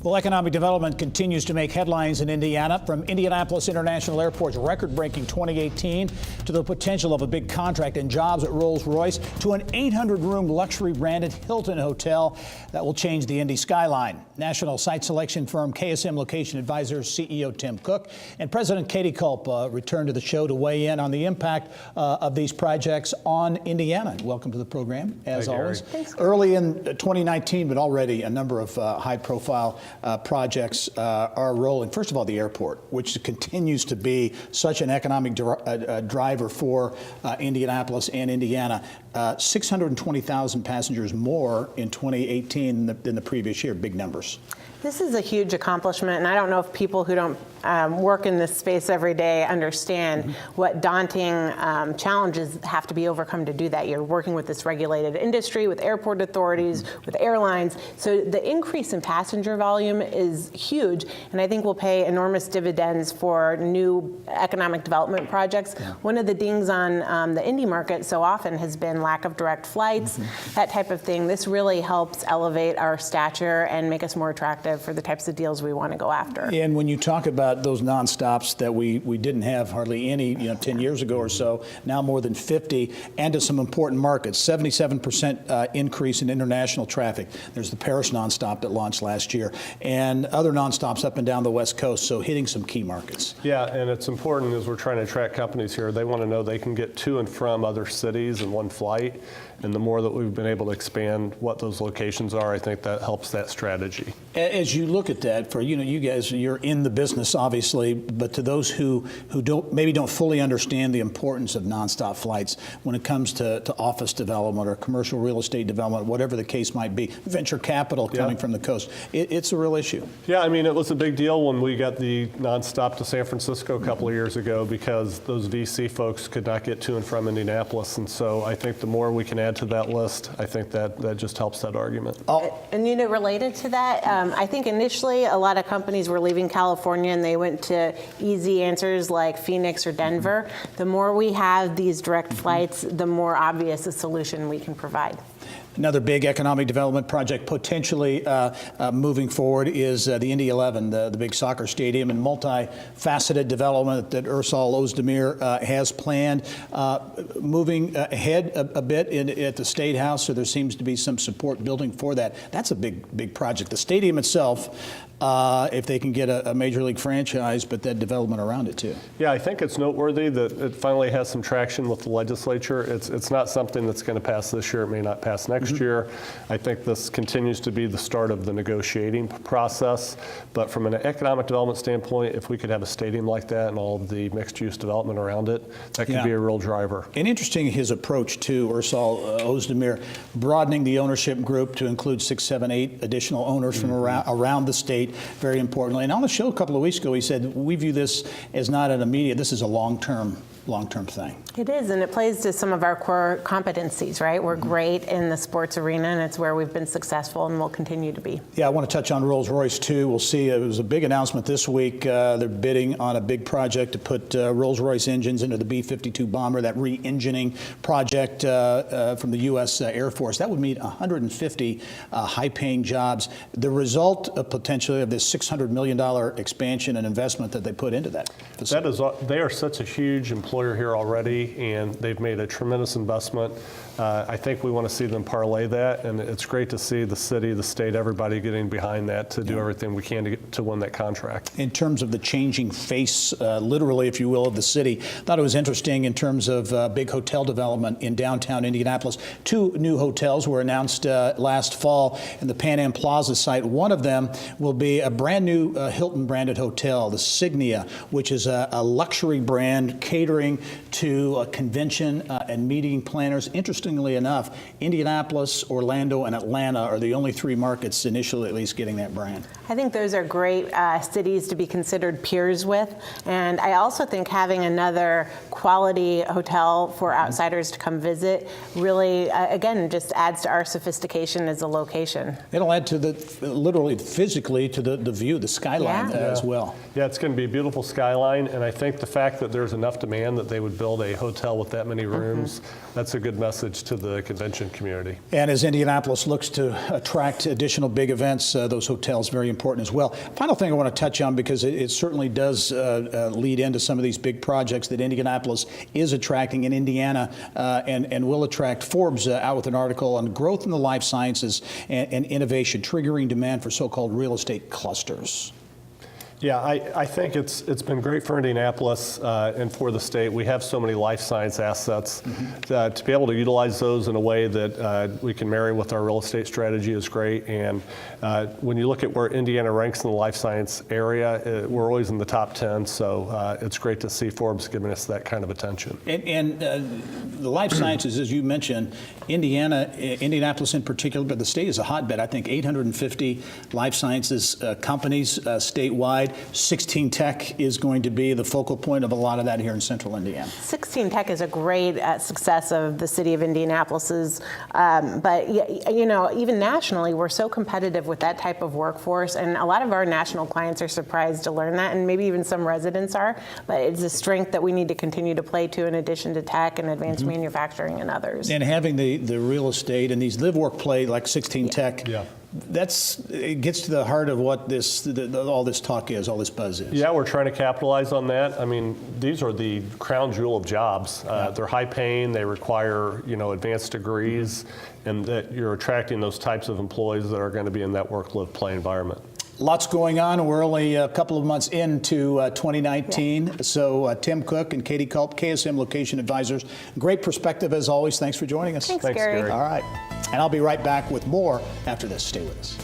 Well, economic development continues to make headlines in Indiana, from Indianapolis International Airport's record-breaking 2018 to the potential of a big contract and jobs at Rolls-Royce to an 800-room luxury-branded Hilton hotel that will change the Indy skyline. National site selection firm KSM Location Advisors CEO Tim Cook and President Katie Culp returned to the show to weigh in on the impact of these projects on Indiana. Welcome to the program, as always. Thanks. Early in 2019, but already a number of high-profile projects are rolling. First of all, the airport, which continues to be such an economic driver for Indianapolis and Indiana. 620,000 passengers more in 2018 than the previous year. Big numbers. This is a huge accomplishment, and I don't know if people who don't work in this space every day understand what daunting challenges have to be overcome to do that. You're working with this regulated industry, with airport authorities, with airlines. So the increase in passenger volume is huge, and I think will pay enormous dividends for new economic development projects. One of the dings on the Indy market so often has been lack of direct flights, that type of thing. This really helps elevate our stature and make us more attractive for the types of deals we want to go after. And when you talk about those nonstops that we didn't have hardly any 10 years ago or so, now more than 50, and to some important markets, 77% increase in international traffic. There's the Paris nonstop that launched last year, and other nonstops up and down the West Coast, so hitting some key markets. Yeah, and it's important as we're trying to attract companies here, they want to know they can get to and from other cities in one flight. And the more that we've been able to expand what those locations are, I think that helps that strategy. As you look at that, for you guys, you're in the business obviously, but to those who don't fully understand the importance of nonstop flights when it comes to office development or commercial real estate development, whatever the case might be, venture capital coming from the coast, it's a real issue. Yeah, I mean, it was a big deal when we got the nonstop to San Francisco a couple of years ago because those VC folks could not get to and from Indianapolis, and so I think the more we can add to that list, I think that just helps that argument. And related to that, I think initially a lot of companies were leaving California and they went to easy answers like Phoenix or Denver. The more we have these direct flights, the more obvious a solution we can provide. Another big economic development project potentially moving forward is the Indy 11, the big soccer stadium, and multifaceted development that Ursal Ozdemir has planned. Moving ahead a bit at the State House, so there seems to be some support building for that. That's a big project. The stadium itself, if they can get a Major League franchise, but that development around it too. Yeah, I think it's noteworthy that it finally has some traction with the legislature. It's not something that's going to pass this year. It may not pass next year. I think this continues to be the start of the negotiating process. But from an economic development standpoint, if we could have a stadium like that and all of the mixed-use development around it, that could be a real driver. And interesting his approach to Ursal Ozdemir, broadening the ownership group to include 6, 7, 8 additional owners from around the state. Very importantly. And on the show a couple of weeks ago, he said, we view this as not an immediate, this is a long-term thing. It is, and it plays to some of our core competencies, right? We're great in the sports arena, and it's where we've been successful and will continue to be. Yeah, I want to touch on Rolls-Royce too. We'll see. It was a big announcement this week. They're bidding on a big project to put Rolls-Royce engines into the B-52 bomber, that re-engineering project from the U.S. Air Force. That would mean 150 high-paying jobs. The result potentially of this $600 million expansion and investment that they put into that facility. They are such a huge employer here already, and they've made a tremendous investment. I think we want to see them parlay that, and it's great to see the city, the state, everybody getting behind that to do everything we can to win that contract. In terms of the changing face, literally, if you will, of the city, thought it was interesting in terms of big hotel development in downtown Indianapolis. 2 new hotels were announced last fall in the Pan Am Plaza site. One of them will be a brand new Hilton branded hotel, the Signia, which is a luxury brand catering to a convention and meeting planners. Interestingly enough, Indianapolis, Orlando, and Atlanta are the only 3 markets initially, at least, getting that brand. I think those are great cities to be considered peers with, and I also think having another quality hotel for outsiders to come visit really, again, just adds to our sophistication as a location. It'll add to literally physically to the view, the skyline as well. Yeah, it's going to be a beautiful skyline, and I think the fact that there's enough demand understand that they would build a hotel with that many rooms. That's a good message to the convention community. And as Indianapolis looks to attract additional big events, those hotels very important as well. Final thing I want to touch on, because it certainly does lead into some of these big projects that Indianapolis is attracting in Indiana and will attract. Forbes out with an article on growth in the life sciences and innovation triggering demand for so-called real estate clusters. Yeah, I think it's been great for Indianapolis and for the state. We have so many life science assets. To be able to utilize those in a way that we can marry with our real estate strategy is great. And when you look at where Indiana ranks in the life science area, we're always in the top 10. So it's great to see Forbes giving us that kind of attention. And the life sciences, as you mentioned, Indianapolis in particular, but the state is a hotbed. I think 850 life sciences companies statewide. 16 Tech is going to be the focal point of a lot of that here in central Indiana. 16 Tech is a great success of the city of Indianapolis's, but you know, even nationally, we're so competitive with that type of workforce, and a lot of our national clients are surprised to learn that, and maybe even some residents are, but it's a strength that we need to continue to play to in addition to tech and advanced manufacturing and others. And having the real estate and these live, work, play like 16 Tech, it gets to the heart of what all this talk is, all this buzz is. Yeah, we're trying to capitalize on that. I mean, these are the crown jewel of jobs. They're high paying, they require, you know, advanced degrees, and that you're attracting those types of employees that are going to be in that work, live, play environment. Lots going on. We're only a couple of months into 2019. Yeah. So Tim Cook and Katie Culp, KSM Location Advisors. Great perspective as always. Thanks for joining us. Thanks, Gary. All right. And I'll be right back with more after this. Stay with us.